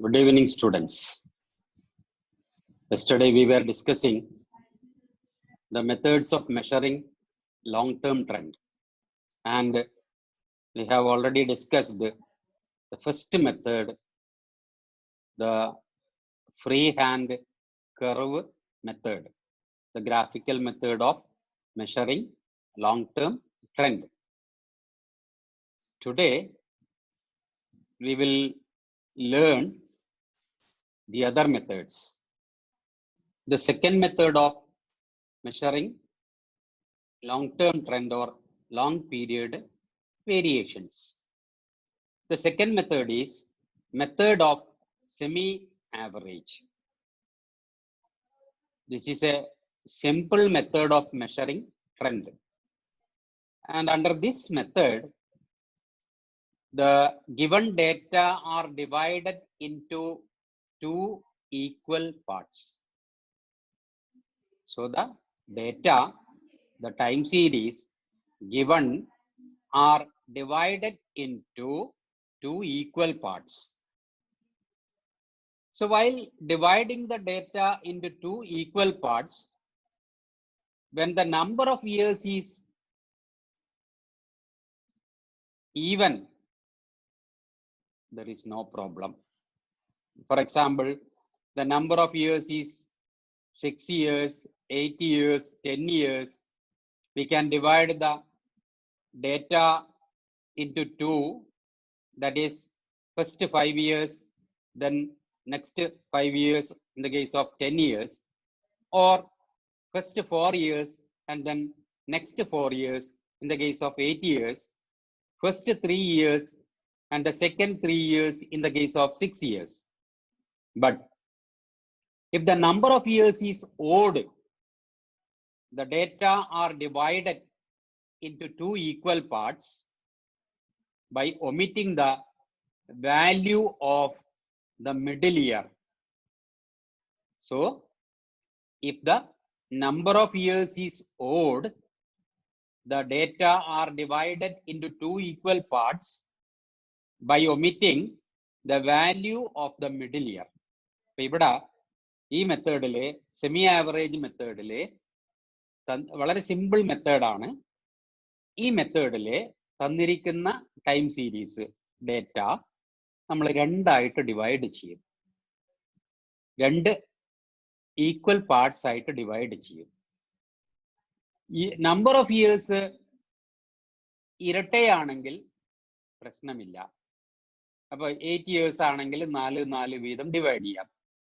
Good evening, students. Yesterday we were discussing the methods of measuring long-term trend, and we have already discussed the first method, the freehand curve method, the graphical method of measuring long-term trend. Today we will learn the other methods. The second method of measuring long-term trend or long period variations. The second method is method of semi-average. This is a simple method of measuring trend. And under this method, the given data are divided into two equal parts. So the data, the time series given are divided into two equal parts. So while dividing the data into two equal parts, when the number of years is even, there is no problem. For example, the number of years is 6 years, 8 years, 10 years. We can divide the data into two, that is first 5 years, then next 5 years in the case of 10 years, or first 4 years and then next 4 years in the case of 8 years, first 3 years and the second 3 years in the case of 6 years. But if the number of years is odd, the data are divided into two equal parts by omitting the value of the middle year. So if the number of years is odd, the data are divided into two equal parts by omitting the value of the middle year. ഇവിടെ ഈ മെത്തേഡിലെ semi average മെത്തേഡിലെ വളരെ simple മെത്തേഡാണ്. ഈ മെത്തേഡിലെ തന്നിരിക്കുന്ന time series data നമ്മൾ രണ്ടായിട്ട് divide ചെയ്യും, രണ്ട് ഈക്വൽ പാർട്സ് ആയിട്ട് ഡിവൈഡ് ചെയ്യും. ഈ നമ്പർ ഓഫ് ഇയേഴ്സ് ഇരട്ടയാണെങ്കിൽ പ്രശ്നമില്ല. അപ്പൊ 8 ഇയേഴ്സ് ആണെങ്കിൽ 4 വീതം ഡിവൈഡ് ചെയ്യാം,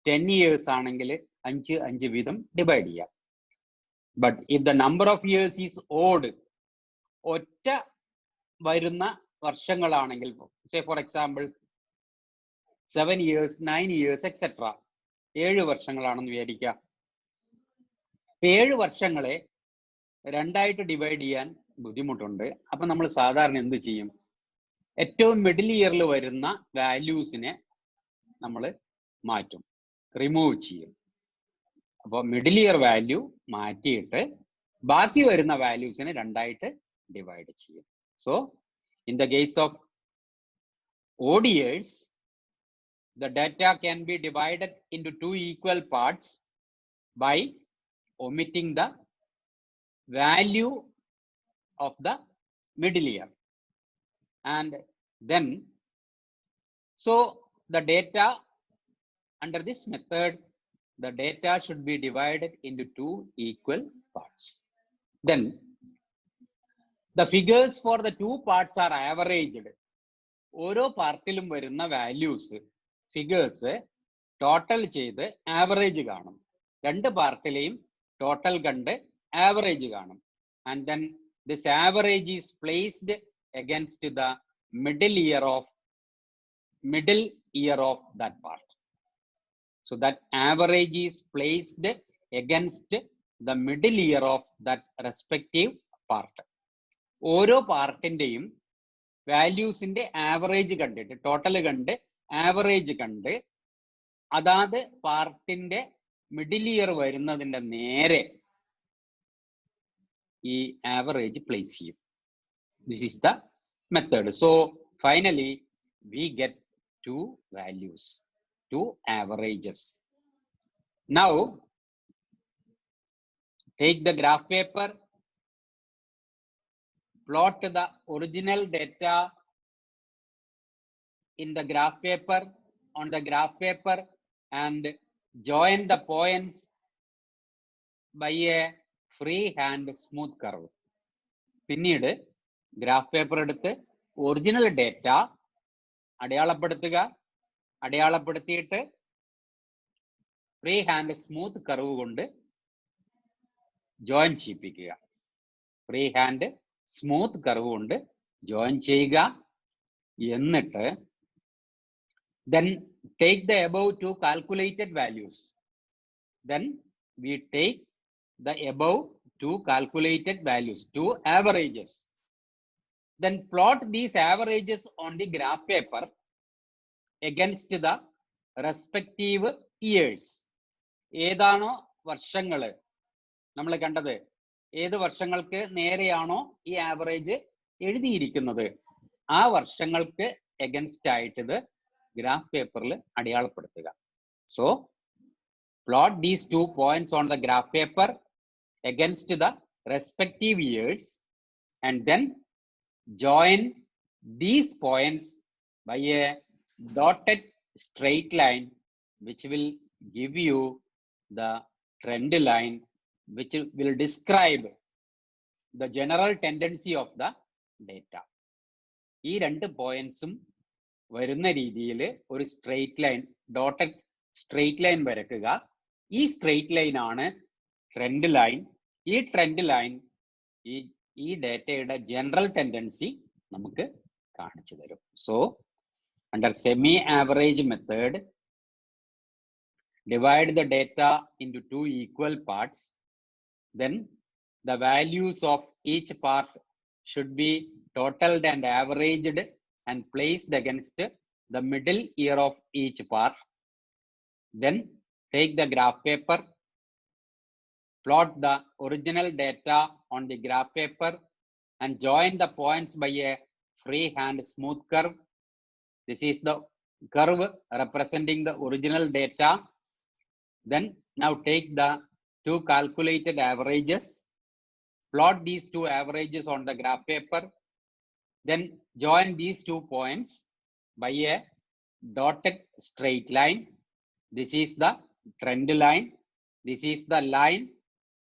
10 ഇയേഴ്സ് ആണെങ്കിൽ 5 വീതം ഡിവൈഡ് ചെയ്യാം. But if the number of years is odd, ഒറ്റ വരുന്ന വർഷങ്ങളാണെങ്കിൽ, for example 7 years, 9 years etcetera, 7 വർഷങ്ങളാണെന്ന് വിചാരിക്കുക. 7 വർഷങ്ങളെ രണ്ടായിട്ട് ഡിവൈഡ് ചെയ്യാൻ ബുദ്ധിമുട്ടുണ്ട്. അപ്പൊ നമ്മൾ സാധാരണ എന്ത് ചെയ്യും? ഏറ്റവും മിഡിൽ ഇയറിൽ വരുന്ന വാല്യൂസിനെ നമ്മൾ മാറ്റും, റിമൂവ് ചെയ്യും. അപ്പോൾ മിഡിൽ ഇയർ വാല്യൂ മാറ്റിയിട്ട് ബാക്കി വരുന്ന വാല്യൂസിനെ രണ്ടായിട്ട് ഡിവൈഡ് ചെയ്യും. So in the case of odd years, the data can be divided into two equal parts by omitting the value of the middle year. And then, so the data under this method, the data should be divided into two equal parts. Then the figures for the two parts are averaged. ഓരോ പാർട്ടിലും വരുന്ന values, figures total ചെയ്ത് average കാണും. രണ്ട് പാർട്ടിലെയും total കണ്ട് average കാണും. And then this average is placed against the middle year of that part. So that average is placed against the middle year of that respective part. ഓരോ പാർട്ടിന്റെയും വാല്യൂസിന്റെ average കണ്ടിട്ട്, total കണ്ട് average കണ്ട്, അതാത് പാർട്ടിന്റെ middle year വരുന്നതിന്റെ നേരെ ഈ average place ചെയ്യും. This is the method. So finally we get two values. two averages. Now, take the graph paper, plot the original data in the graph paper, on the graph paper, and join the points by a freehand smooth curve. പിന്നീട് graph paper എടുത്ത് original data അടയാളപ്പെടുത്തുക, അടയാളപ്പെടുത്തിയിട്ട് free hand smooth curve കൊണ്ട് join ചെയ്യിപ്പിക്കുക. Free hand smooth curve കൊണ്ട് join ചെയ്യുക. എന്നിട്ട് then take the above two calculated values. Then we take the above two calculated values, two averages. Then plot these averages on the graph paper against the respective years. ഏതാണോ വർഷങ്ങള് നമ്മൾ കണ്ടത്, ഏത് വർഷങ്ങൾക്ക് നേരെയാണോ ഈ average എഴുതിയിരിക്കുന്നത്, ആ വർഷങ്ങൾക്ക് എഗൻസ്റ്റ് ആയിട്ട് ഇത് ഗ്രാഫ് പേപ്പറിൽ അടയാളപ്പെടുത്തുക. So plot these 2 points on the graph paper against the respective years and then join these points by a dotted straight line which will give you the trend line which will describe the general tendency of the data. ഈ രണ്ട് പോയിന്റ്സും വരുന്ന രീതിയിൽ ഒരു straight line, dotted straight line വരക്കുക. ഈ straight line ആണ് trend line. ഈ trend line ഈ ഡേറ്റയുടെ ജനറൽ ടെൻഡൻസി നമുക്ക് കാണിച്ചു തരും. So under semi average method, divide the data into two equal parts. Then the values of each part should be totaled and averaged and placed against the middle year of each part. Then take the graph paper, plot the original data on the graph paper and join the points by a freehand smooth curve. This is the curve representing the original data. Then now take the two calculated averages, plot these two averages on the graph paper, then join these 2 points by a dotted straight line. This is the trend line. This is the line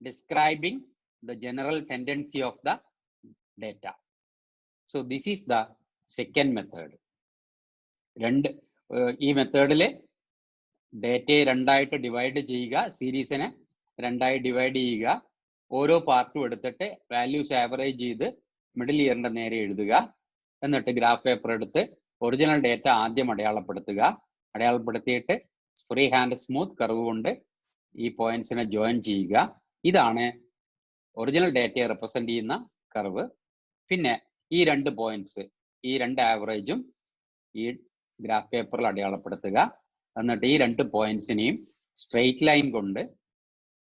describing the general tendency of the data. So this is the second method. ഈ മെത്തേഡില് ഡേറ്റയെ രണ്ടായിട്ട് divide ചെയ്യുക, സീരീസിനെ രണ്ടായി divide ചെയ്യുക, ഓരോ പാർട്ടും എടുത്തിട്ട് values average ചെയ്ത് മിഡിൽ ഇയറിന്റെ നേരെ എഴുതുക. എന്നിട്ട് ഗ്രാഫ് പേപ്പർ എടുത്ത് ഒറിജിനൽ ഡേറ്റ ആദ്യം അടയാളപ്പെടുത്തുക. അടയാളപ്പെടുത്തിയിട്ട് ഫ്രീ ഹാൻഡ് സ്മൂത്ത് കർവ് കൊണ്ട് ഈ പോയിന്റ്സിനെ ജോയിൻ ചെയ്യുക. ഇതാണ് ഒറിജിനൽ ഡേറ്റയെ റെപ്രസെന്റ് ചെയ്യുന്ന കർവ്. പിന്നെ ഈ രണ്ട് പോയിന്റ്സ്, ഈ രണ്ട് ആവറേജും ഈ ഗ്രാഫ് പേപ്പറിൽ അടയാളപ്പെടുത്തുക. എന്നിട്ട് ഈ രണ്ട് പോയിന്റ്സിനെയും സ്ട്രെയിറ്റ് ലൈൻ കൊണ്ട്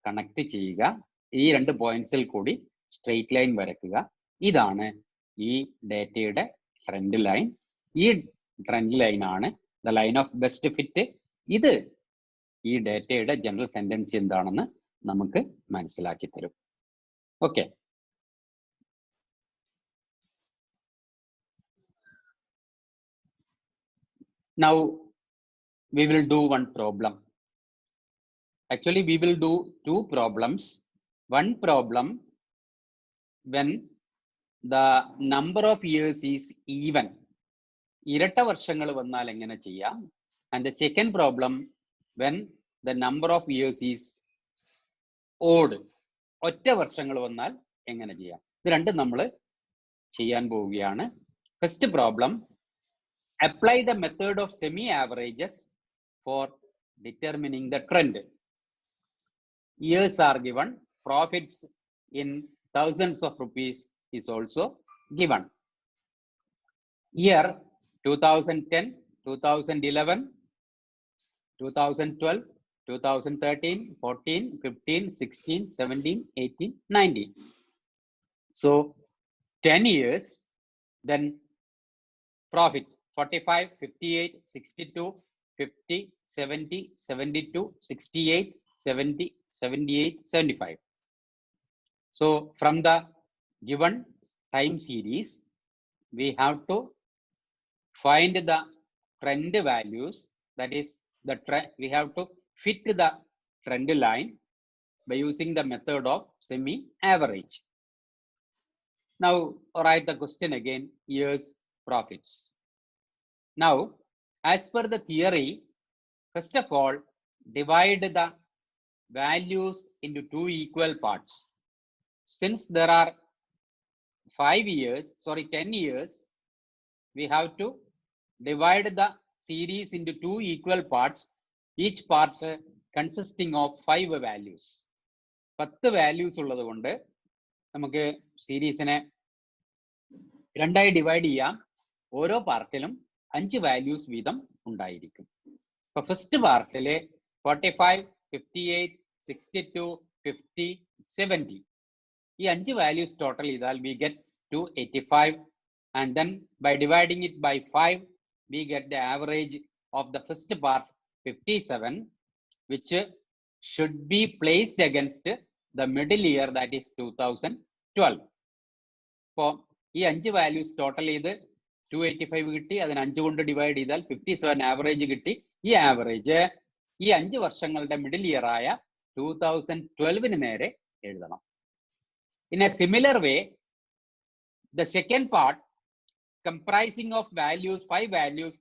കണക്ട് ചെയ്യുക. ഈ രണ്ട് പോയിന്റ്സിൽ കൂടി സ്ട്രെയിറ്റ് ലൈൻ വരയ്ക്കുക. ഇതാണ് ഈ ഡേറ്റയുടെ ട്രെൻഡ് ലൈൻ. ഈ ട്രെൻഡ് ലൈൻ ആണ് the line of best fit. ഇത് ഈ ഡേറ്റയുടെ ജനറൽ ടെൻഡൻസി എന്താണെന്ന് നമുക്ക് മനസ്സിലാക്കി തരും. Okay, now we will do one problem. Actually we will do two problems. One problem when the number of years is even, ഇരട്ട വർഷങ്ങൾ വന്നാൽ എങ്ങനെ ചെയ്യാം. And the second problem when the number of years is odd, ഒറ്റ വർഷങ്ങൾ വന്നാൽ എങ്ങനെ ചെയ്യാം. ഇത് രണ്ടും നമ്മൾ ചെയ്യാൻ പോവുകയാണ്. First problem, apply the method of semi averages for determining the trend. Years are given, profits in thousands of rupees is also given. Year 2010, 2011, 2012, 2013, 14, 15, 16, 17, 18, 19. So 10 years, then profits 45, 58, 62, 50, 70, 72, 68, 70, 78, 75. So from the given time series, we have to find the trend values. That is the trend. We have to fit the trend line by using the method of semi-average. Now write the question again, years profits. Now, as per the theory, first of all, divide the values into two equal parts. Since there are 10 years, we have to divide the series into two equal parts, each part consisting of 5 values. 10 values ഉള്ളതുകൊണ്ട് നമുക്ക് സീരീസിനെ രണ്ടായി divide ചെയ്യാം. ഓരോ പാർട്ടിലും 5 values വീതം ഉണ്ടായിരിക്കും. ഇപ്പൊ first പാർട്ടില് 45, 58, 62, 50, 70 ഈ 5 values total ചെയ്താൽ we get 285, and then by dividing it by 5 we get the average of the first part 57, which should be placed against the middle year, that is 2012. അപ്പോൾ ഈ 5 values total ചെയ്ത് 285 കിട്ടി, അതിന് 5 കൊണ്ട് divide ചെയ്താൽ 57 average കിട്ടി. ഈ ആവറേജ് ഈ 5 വർഷങ്ങളുടെ മിഡിൽ ഇയർ ആയ 2012 നേരെ എഴുതണം. In a similar way, the second part comprising of values, 5 values,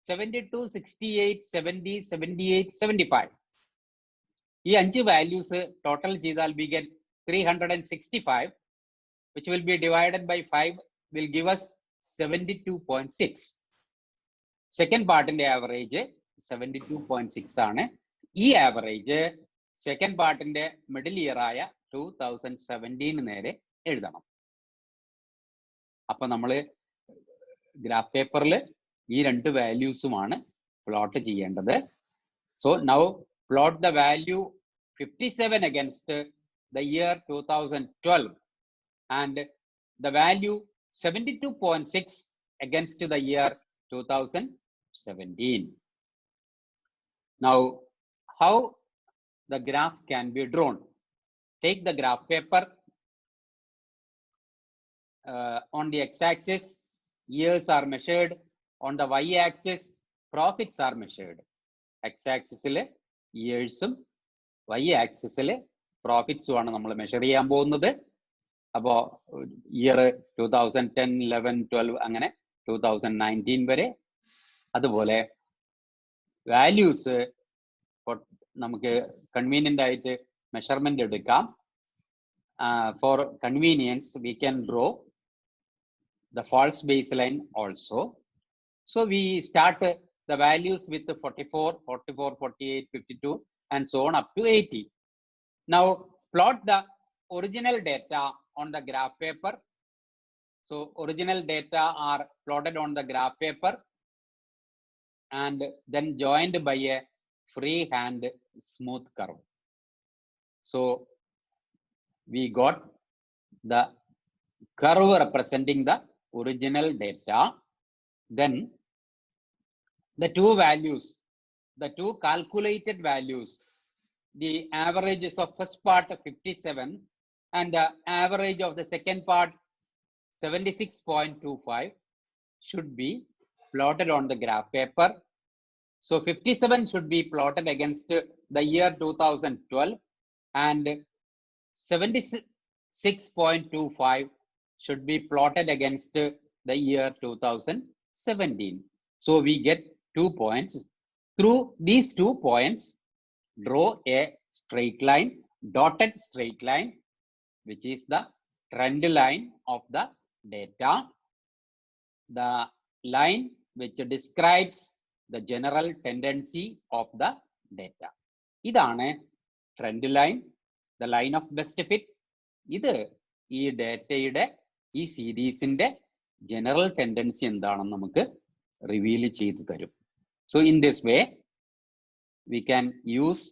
72, 68, 70, 78, 75. ഈ 5 values total ചെയ്താൽ we get 365, which will be divided by 5, will give us 72.6. Second part in the average 72.6 ആണ്. ഈ average second പാർട്ടിന്റെ middle year ആയ 2017 നേരെ എഴുതണം. അപ്പൊ നമ്മള് graph പേപ്പറിൽ ഈ 2 വാല്യൂസുമാണ് പ്ലോട്ട് ചെയ്യേണ്ടത്. So now plot the value 57 against the year 2012 and the value 72.6 against the year 2017. Now, how the graph can be drawn? Take the graph paper. On the x-axis, years are measured. On the y-axis, profits are measured. X-axis years, y-axis profits ആണ് നമ്മൾ measure ചെയ്യാൻ പോകുന്നത്. അപ്പോൾ year 2010, 11, 12 അങ്ങനെ 2019 വരെ. അതുപോലെ values നമുക്ക് convenient ആയിട്ട് മെഷർമെന്റ് എടുക്കാം. For convenience we can draw the false baseline also. So we start the values with 44, 44, 48, 52 and so on up to 80. Now plot the original data on the graph paper. So original data are plotted on the graph paper and then joined by a freehand smooth curve. So we got the curve representing the original data. Then the two values, the two calculated values, the averages of first part 57 and the average of the second part 76.25 should be plotted on the graph paper. So 57 should be plotted against the year 2012 and 76.25 should be plotted against the year 2017. So we get 2 points. Through these 2 points, draw a straight line, dotted straight line, which is the trend line of the data, the line which describes the general tendency of the data. ഇതാണ് trend line, the line of best fit. ഇത് ഈ ഡേറ്റയുടെ ഈ സീരീസിന്റെ general tendency എന്താണെന്ന് നമുക്ക് reveal ചെയ്തു തരും. So in this way, we can use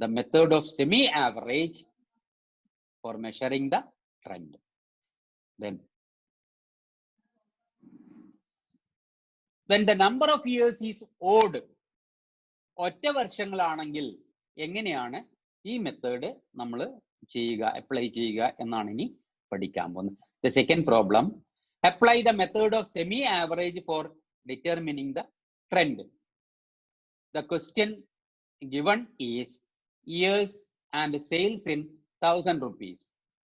the method of semi-average for measuring the trend. Then, when the number of years is odd, ഒറ്റ വർഷങ്ങളാണെങ്കിൽ എങ്ങനെയാണ് ഈ മെത്തേഡ് നമ്മൾ ചെയ്യുക, അപ്ലൈ ചെയ്യുക എന്നാണ് ഇനി പഠിക്കാൻ പോകുന്നത്. The second problem, apply the method of semi-average for determining the trend. The question given is years and sales in 1000 rupees.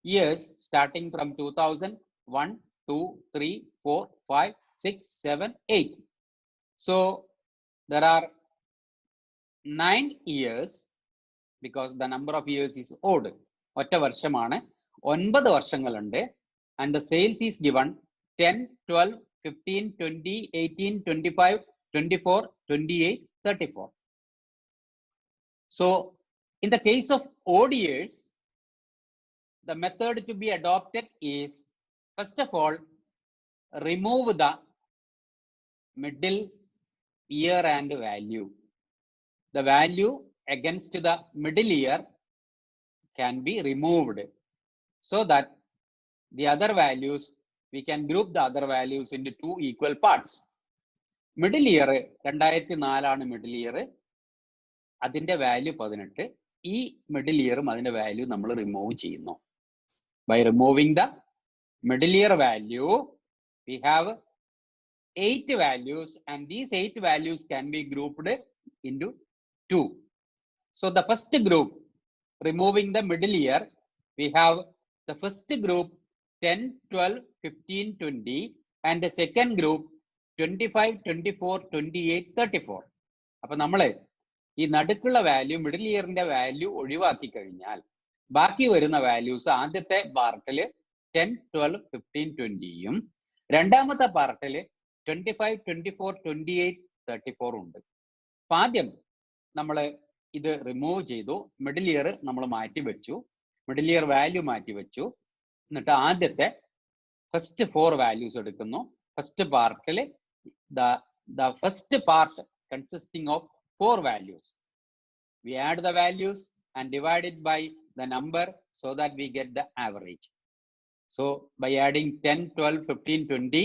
Years starting from 2000, 1, 2, 3, 4, 5, 6, 7, 8. So there are 9 years because the number of years is odd. ഒറ്റ വർഷമാണ്, 9 വർഷങ്ങളുണ്ട്. And the sales is given 10, 12, 15, 20, 18, 25, 24, 28, 34. So in the case of odd years, the method to be adopted is, first of all, remove the middle year and value. The value against the middle year can be removed so that the other values, we can group the other values into two equal parts. Middle year 2004 ആണ് middle year, അതിന്റെ value 18. ഈ middle ഇയറും അതിന്റെ value നമ്മൾ remove ചെയ്യുന്നു. By removing the middle year value, we have 8 values, and these 8 values can be grouped into 2. So the first group, removing the middle year, we have the first group 10, 12, 15, 20, and the second group 25, 24, 28, 34. അപ്പൊ നമ്മള് ഈ നടുക്കുള്ള value, middle ഇയറിന്റെ value ഒഴിവാക്കി കഴിഞ്ഞാൽ ബാക്കി വരുന്ന values ആദ്യത്തെ പാർട്ടില് 10, 12, 15, 20യും രണ്ടാമത്തെ പാർട്ടില് 25, 24, 28, 34 ഉണ്ട്. അപ്പൊ ആദ്യം നമ്മൾ ഇത് റിമൂവ് ചെയ്തു, മിഡിൽ ഇയർ നമ്മൾ മാറ്റി വെച്ചു, മിഡിൽ ഇയർ വാല്യൂ മാറ്റി വെച്ചു. എന്നിട്ട് ആദ്യത്തെ ഫസ്റ്റ് 4 വാല്യൂസ് എടുക്കുന്നു. ഫസ്റ്റ് പാർട്ടിൽ the first part consisting of 4 values. We add the values and divide it by the number so that we get the average. So by adding 10, 12, 15, 20,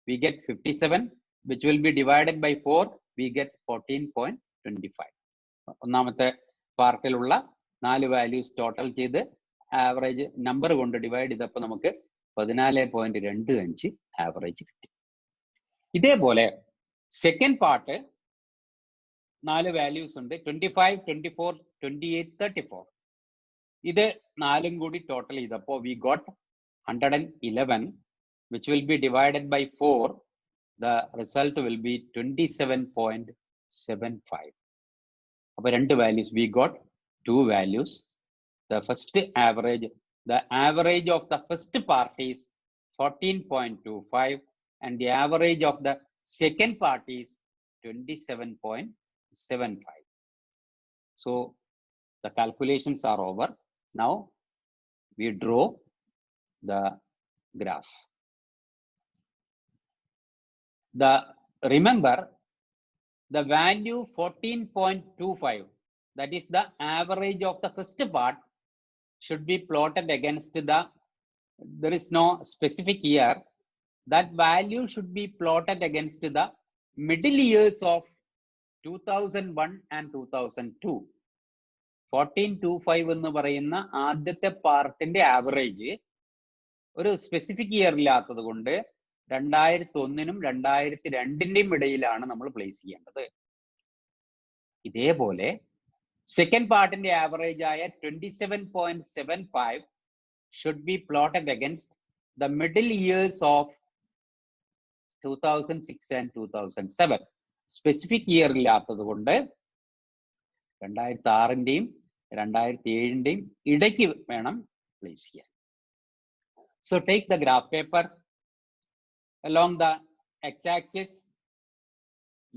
we get 57, which will be divided by 4, we get 14.25. ഒന്നാമത്തെ പാർട്ടിലുള്ള 4 values total ചെയ്ത് average number കൊണ്ട് divide ചെയ്തപ്പോൾ നമുക്ക് 14.25 average കിട്ടി. ഇതേപോലെ second part 4 values ഉണ്ട്, 25, 24, 28, 34. ഇത് 4ഉം കൂടി ടോട്ടൽ ചെയ്തപ്പോൾ we got 111, which will be divided by 4. The result will be 27.75. അപ്പൊ 2 values, we got 2 values. The first average, the average of the first part is 14.25, and the average of the second part is 27.75. So the calculations are over. Now we draw the graph. Remember the value 14.25, that is the average of the first part, should be plotted against there is no specific year. That value should be plotted against the middle years of 2001 and 2002. 14.25 എന്ന് പറയുന്ന ആദ്യത്തെ പാർട്ടിന്റെ average ഒരു specific year ഇല്ലാത്തത് കൊണ്ട് 2001നും 2002ന്റെയും ഇടയിലാണ് നമ്മൾ place ചെയ്യേണ്ടത്. ഇതേപോലെ സെക്കൻഡ് പാർട്ടിന്റെ ആവറേജ് ആയ 27.75 should be plotted against the middle years of 2006 and 2007. Specific year ഇല്ലാത്തത് കൊണ്ട് 2006ന്റെയും 2007ന്റെയും ഇടയ്ക്ക് വേണം പ്ലേസ് ചെയ്യാൻ. So take the graph paper. Along the x-axis,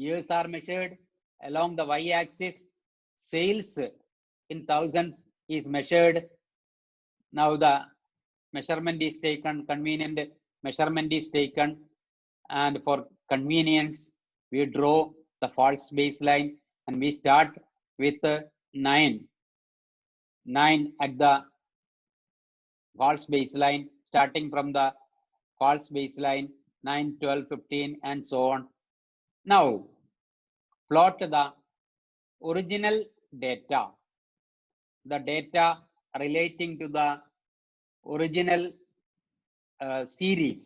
years are measured. Along the y-axis, sales in thousands is measured. Now the measurement is taken, convenient measurement is taken, and for convenience, we draw the false baseline, and we start with 9 at the false baseline, starting from the false baseline 9, 12, 15, and so on. Now plot the original data, the data relating to the original series,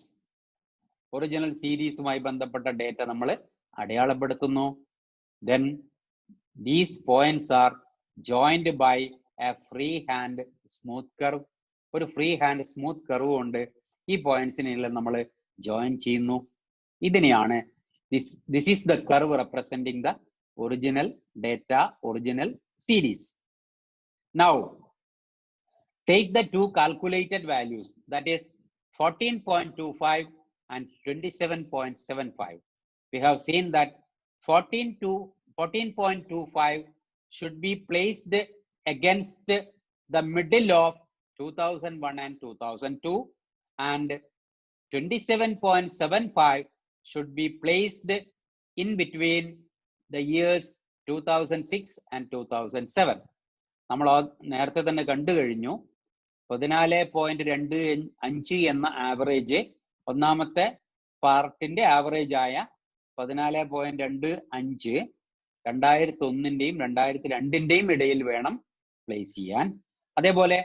original സീരീസുമായി ബന്ധപ്പെട്ട data നമ്മൾ അടയാളപ്പെടുത്തുന്നു. Then these points are joined by a free hand smooth curve. ഒരു free hand smooth curve കൊണ്ട് ഈ പോയിന്റ്സിനെല്ലാം നമ്മൾ join ചെയ്യുന്നു. ഇതിനെയാണ് this is the curve representing the original data, original series. Now take the two calculated values, that is 14.25 and 27.75. We have seen that 14.25 should be placed against the middle of 2001 and 2002, and 27.75 should be placed in between the years 2006 and 2007. നമ്മൾ നേരത്തെ തന്നെ കണ്ടു കഴിഞ്ഞു. 14.25 എന്ന average ഒന്നാമത്തെ പാർട്ടിന്റെ average ആയ 14.25 2001ന്റെയും 2002ന്റെയും ഇടയിൽ വേണം പ്ലേസ് ചെയ്യാൻ. അതേപോലെ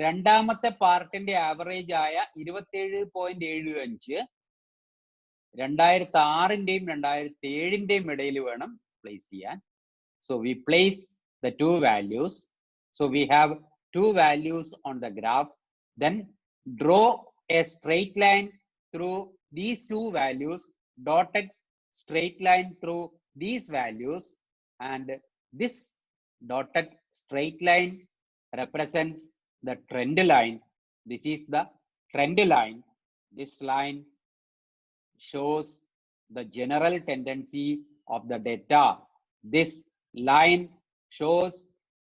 രണ്ടാമത്തെ പാർട്ടിന്റെ ആവറേജ് ആയ 27.75 2006ന്റെയും 2007ന്റെയും ഇടയിൽ വേണം പ്ലേസ് ചെയ്യാൻ. So we place the two values. So we have two values on the graph. Then draw a straight line through these two values, dotted straight line through these values, and this dotted straight line represents the trend line. This is the trend line. This line shows the general tendency of the data. This line shows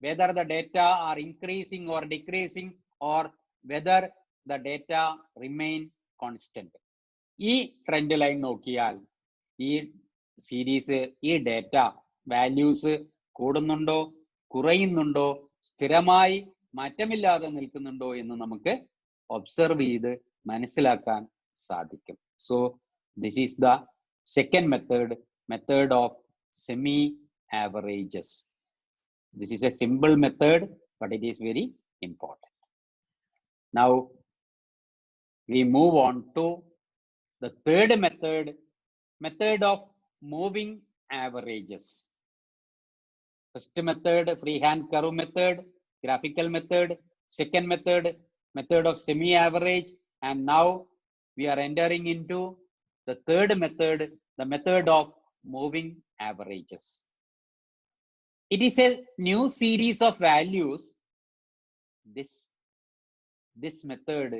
whether the data are increasing or decreasing, or whether the data remain constant. ഈ trend line നോക്കിയാൽ ഈ series, ഈ data values കൂടുന്നുണ്ടോ, കുറയുന്നുണ്ടോ, സ്ഥിരമായി മാറ്റമില്ലാതെ നിൽക്കുന്നുണ്ടോ എന്ന് നമുക്ക് observe ചെയ്ത് മനസ്സിലാക്കാൻ സാധിക്കും. So this is the second method of semi averages. This is a simple method, but it is very important. Now we move on to the third method of moving averages. First method, freehand curve method, graphical method. Second method of semi average, and now we are entering into the third method, the method of moving averages. It is a new series of values. This method,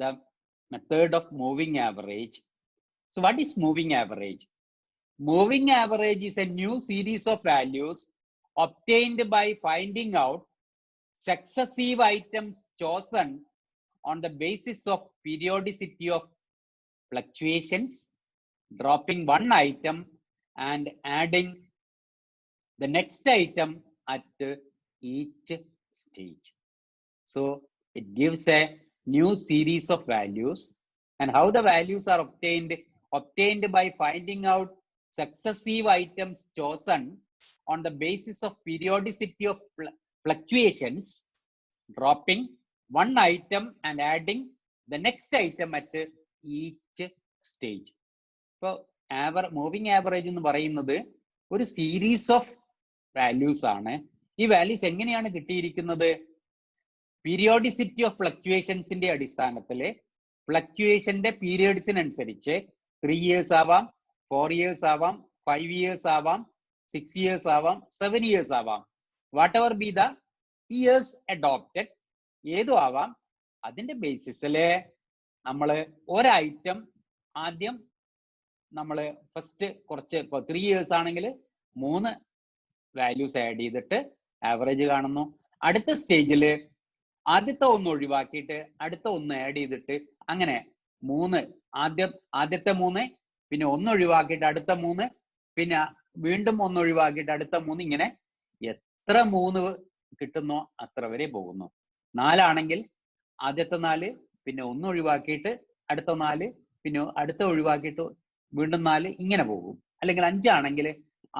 the method of moving average. So what is moving average? Moving average is a new series of values obtained by finding out successive items chosen on the basis of periodicity of fluctuations, dropping one item and adding the next item at each stage. So it gives a new series of values, and how the values are obtained by finding out successive items chosen on the basis of periodicity of fluctuations, dropping one item and adding the next item at each stage. So moving average എന്ന് പറയുന്നത് ഒരു series of values ആണ്. ഈ values എങ്ങനെയാണ് കിട്ടിയിരിക്കുന്നത്? Periodicity of ഫ്ലക്ച്വേഷൻസിന്റെ അടിസ്ഥാനത്തില് ഫ്ലക്ച്വേഷന്റെ പീരിയഡ്സിനനുസരിച്ച് 3 years ആവാം, 4 years ആവാം, 5 years ആവാം, 6 years ആവാം, 7 years ആവാം. What ever B the years adopted, ഏതും ആവാം. അതിന്റെ ബേസിസില് നമ്മള് ഒരൈറ്റം ആദ്യം നമ്മള് ഫസ്റ്റ് കുറച്ച് 3 years ആണെങ്കിൽ 3 വാല്യൂസ് ആഡ് ചെയ്തിട്ട് ആവറേജ് കാണുന്നു. അടുത്ത സ്റ്റേജില് ആദ്യത്തെ ഒന്ന് ഒഴിവാക്കിയിട്ട് അടുത്ത ഒന്ന് ആഡ് ചെയ്തിട്ട് അങ്ങനെ ആദ്യത്തെ 3, പിന്നെ ഒന്ന് ഒഴിവാക്കിയിട്ട് അടുത്ത 3, പിന്നെ വീണ്ടും ഒന്ന് ഒഴിവാക്കിയിട്ട് അടുത്ത 3, ഇങ്ങനെ എത്ര 3 കിട്ടുന്നോ അത്ര വരെ പോകുന്നു. 4 ആണെങ്കിൽ ആദ്യത്തെ 4, പിന്നെ ഒന്ന് ഒഴിവാക്കിയിട്ട് അടുത്ത 4, പിന്നെ അടുത്ത ഒഴിവാക്കിയിട്ട് വീണ്ടും 4, ഇങ്ങനെ പോകും. അല്ലെങ്കിൽ 5 ആണെങ്കിൽ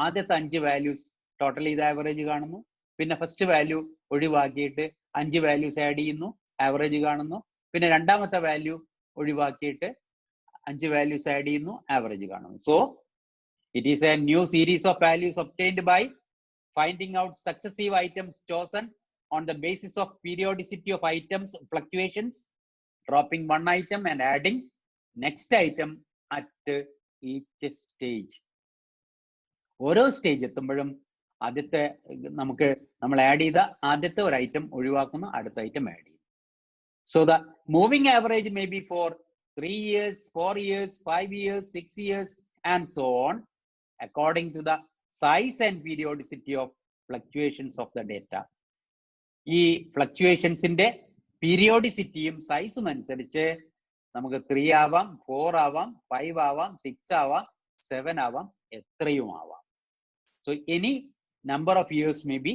ആദ്യത്തെ 5 വാല്യൂസ് ടോട്ടൽ ചെയ്ത് ആവറേജ് കാണുന്നു. പിന്നെ ഫസ്റ്റ് വാല്യൂ ഒഴിവാക്കിയിട്ട് 5 വാല്യൂസ് ആഡ് ചെയ്യുന്നു, ആവറേജ് കാണുന്നു. പിന്നെ രണ്ടാമത്തെ വാല്യൂ ഒഴിവാക്കിയിട്ട് 5 വാല്യൂസ് ആഡ് ചെയ്യുന്നു, ആവറേജ് കാണുന്നു. So it is a new series of values obtained by finding out successive items chosen on the basis of periodicity of items fluctuations, dropping one item and adding next item at each stage. ഓരോ stage എത്തുമ്പോഴും ആദ്യത്തെ നമ്മൾ add ചെയ്ത ആദ്യത്തെ ഒരു item ഒഴിവാക്കുന്നു, അടുത്ത item add ചെയ്യും. So the moving average may be for 3 years, 4 years, 5 years, 6 years and so on, according to the size and periodicity of fluctuations of the data. ഈ ഫ്ലക്ച്വേഷൻസിന്റെ പീരിയോഡിസിറ്റിയും സൈസും അനുസരിച്ച് നമുക്ക് 3 ആവാം, 4 ആവാം, 5 ആവാം, 6 ആവാം, 7 ആവാം, എത്രയും ആവാം. So any number of years may be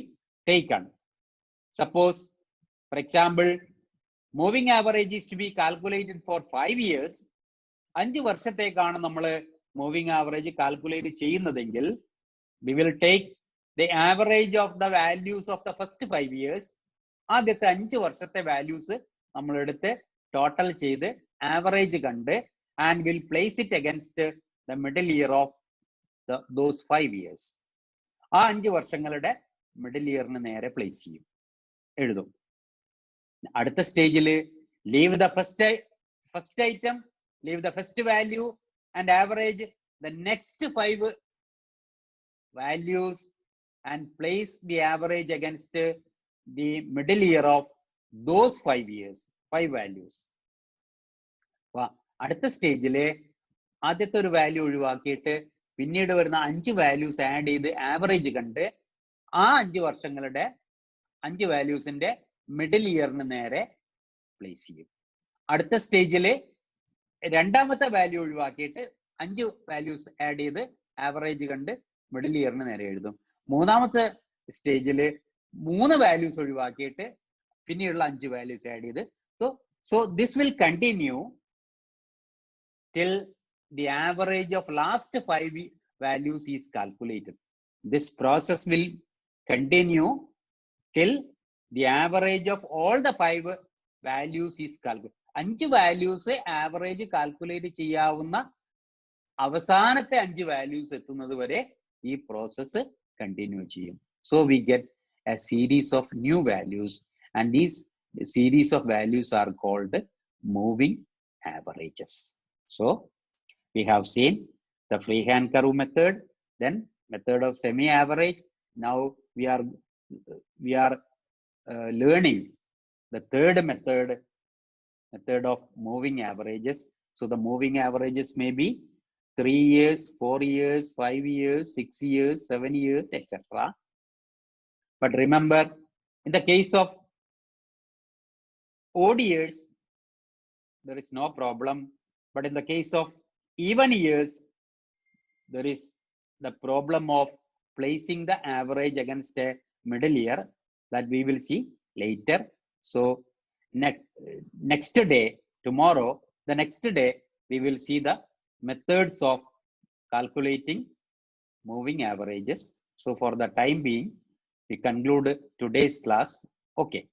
taken. Suppose, for example, moving average is to be calculated for 5 years. 5 വർഷത്തേക്കാണ് നമ്മൾ മൂവിംഗ് ആവറേജ് കാൽക്കുലേറ്റ് ചെയ്യുന്നതെങ്കിൽ we will take the average of the values of the first 5 years. ആദ്യത്തെ 5 വർഷത്തെ values നമ്മൾ എടുത്ത് total ചെയ്ത് average കണ്ട് and will place it against the middle year of those 5 years. ആ 5 വർഷങ്ങളുടെ മിഡിൽ ഇയറിന് നേരെ പ്ലേസ് ചെയ്യും, എഴുതും. അടുത്ത സ്റ്റേജിൽ leave the first item, leave the first value and average the next 5 values and place the average against the middle year of those 5 years, 5 values. അടുത്ത സ്റ്റേജില് ആദ്യത്തെ ഒരു വാല്യൂ ഒഴിവാക്കിയിട്ട് പിന്നീട് വരുന്ന 5 വാല്യൂസ് ആഡ് ചെയ്ത് ആവറേജ് കണ്ട് ആ 5 വർഷങ്ങളുടെ 5 വാല്യൂസിന്റെ മിഡിൽ ഇയറിന് നേരെ പ്ലേസ് ചെയ്യും. അടുത്ത സ്റ്റേജില് രണ്ടാമത്തെ വാല്യൂ ഒഴിവാക്കിയിട്ട് 5 വാല്യൂസ് ആഡ് ചെയ്ത് ആവറേജ് കണ്ട് മിഡിൽ ഇയറിന് നേരെ എഴുതും. മൂന്നാമത്തെ സ്റ്റേജില് 3 വാല്യൂസ് ഒഴിവാക്കിയിട്ട് പിന്നെയുള്ള 5 വാല്യൂസ് ആഡ് ചെയ്ത് so this will continue till the average of last 5 values is calculated. This process will continue till the average of all the 5 values is calculated. 5 values average calculate ചെയ്യാവുന്ന അവസാനത്തെ 5 values എത്തുന്നത് വരെ ഈ process continue ചെയ്യും. So we get a series of new values and these series of values are called moving averages. So we have seen the freehand curve method, then method of semi-average. Now we are learning the third method of moving averages. So the moving averages may be 3 years, 4 years, 5 years, 6 years, 7 years, etc. But remember, in the case of odd years, there is no problem. But in the case of even years, there is the problem of placing the average against a middle year that we will see later. So next day, tomorrow, the next day, we will see the methods of calculating moving averages. So for the time being, we conclude today's class. Okay.